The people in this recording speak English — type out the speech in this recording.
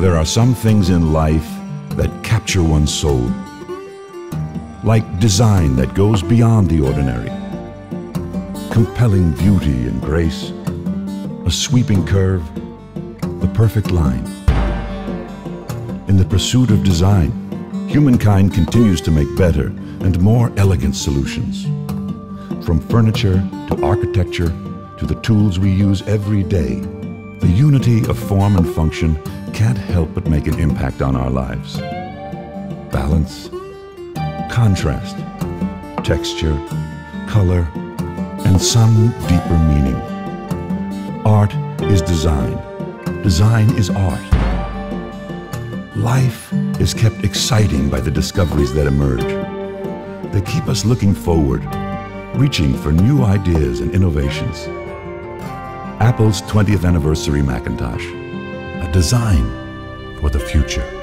There are some things in life that capture one's soul, like design that goes beyond the ordinary, compelling beauty and grace, a sweeping curve, the perfect line. In the pursuit of design, humankind continues to make better and more elegant solutions. From furniture to architecture to the tools we use every day, the unity of form and function can't help but make an impact on our lives. Balance, contrast, texture, color, and some deeper meaning. Art is design. Design is art. Life is kept exciting by the discoveries that emerge. They keep us looking forward, reaching for new ideas and innovations. Apple's 20th anniversary Macintosh, a design for the future.